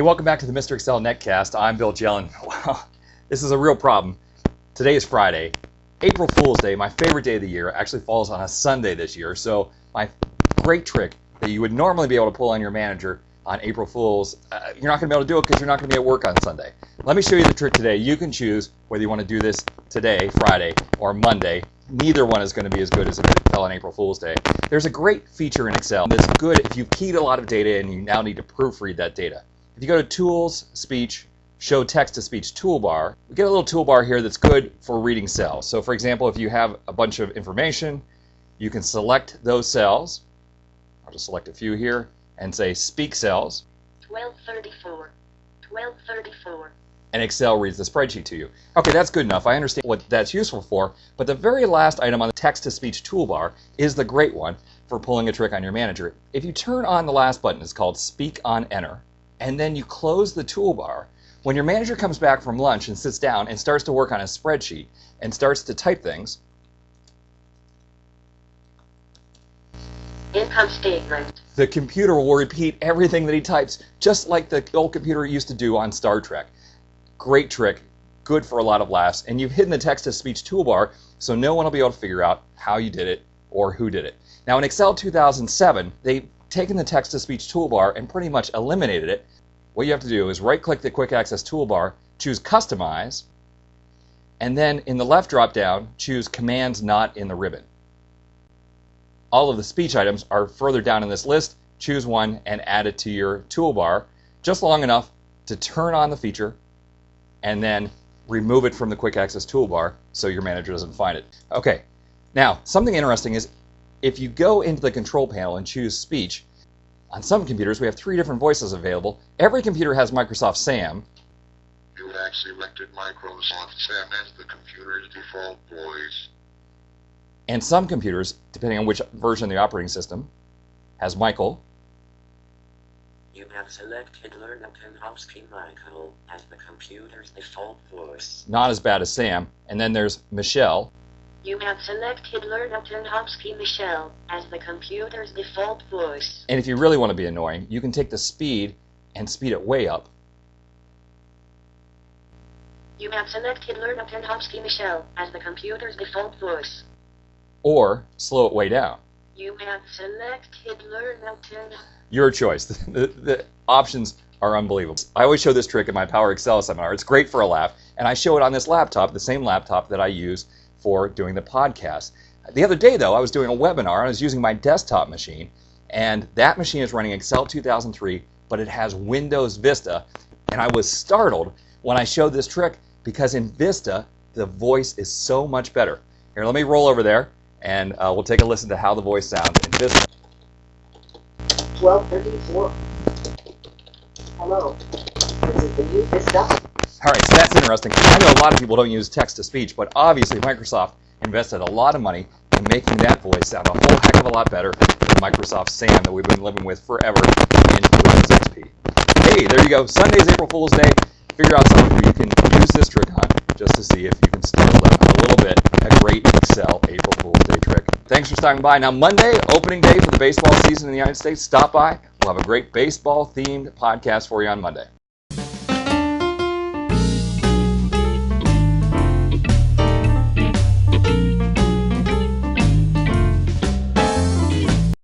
Hey, welcome back to the Mr. Excel Netcast. I'm Bill Jelen. Wow, this is a real problem. Today is Friday. April Fool's Day, my favorite day of the year, actually falls on a Sunday this year. So my great trick that you would normally be able to pull on your manager on April Fool's, you're not going to be able to do it because you're not going to be at work on Sunday. Let me show you the trick today. You can choose whether you want to do this today, Friday, or Monday. Neither one is going to be as good as it fell on April Fool's Day. There's a great feature in Excel that's good if you've keyed a lot of data and you now need to proofread that data. If you go to Tools, Speech, Show Text-to-Speech Toolbar, we get a little toolbar here that's good for reading cells. So for example, if you have a bunch of information, you can select those cells. I'll just select a few here and say Speak Cells. 1234, 1234. And Excel reads the spreadsheet to you. Okay, that's good enough. I understand what that's useful for, but the very last item on the Text-to-Speech Toolbar is the great one for pulling a trick on your manager. If you turn on the last button, it's called Speak on Enter, and then you close the toolbar, when your manager comes back from lunch and sits down and starts to work on a spreadsheet and starts to type things, income statement, the computer will repeat everything that he types, just like the old computer used to do on Star Trek. Great trick, good for a lot of laughs, and you've hidden the text-to-speech toolbar so no one will be able to figure out how you did it or who did it. Now in Excel 2007, they've taken the text-to-speech toolbar and pretty much eliminated it. What you have to do is right-click the Quick Access toolbar, choose Customize, and then in the left drop-down, choose Commands Not in the Ribbon. All of the speech items are further down in this list. Choose one and add it to your toolbar just long enough to turn on the feature and then remove it from the Quick Access toolbar so your manager doesn't find it. Okay, now something interesting is if you go into the control panel and choose Speech, on some computers we have 3 different voices available. Every computer has Microsoft Sam. You have selected Microsoft Sam as the computer's default voice. And some computers, depending on which version of the operating system, has Michael. You have selected Lernatonowski Michael as the computer's default voice. Not as bad as Sam. And then there's Michelle. You have selected Lernatonowski Michelle as the computer's default voice. And if you really want to be annoying, you can take the speed and speed it way up. You have selected Lernatonowski Michelle as the computer's default voice. Or slow it way down. You have selected Lernaton. Your choice. The options are unbelievable. I always show this trick in my Power Excel seminar. It's great for a laugh, and I show it on this laptop, the same laptop that I use for doing the podcast. The other day, though, I was doing a webinar, and I was using my desktop machine, and that machine is running Excel 2003, but it has Windows Vista, and I was startled when I showed this trick because in Vista, the voice is so much better. Here, let me roll over there, and we'll take a listen to how the voice sounds in Vista. 1234. Hello. This is the new Vista. All right, so that's interesting. I know a lot of people don't use text-to-speech, but obviously Microsoft invested a lot of money in making that voice sound a whole heck of a lot better than Microsoft Sam that we've been living with forever in Windows XP. Hey, there you go. Sunday's April Fool's Day. Figure out someone who you can use this trick on just to see if you can steal them a little bit. A great Excel April Fool's Day trick. Thanks for stopping by. Now, Monday, opening day for the baseball season in the United States. Stop by. We'll have a great baseball-themed podcast for you on Monday.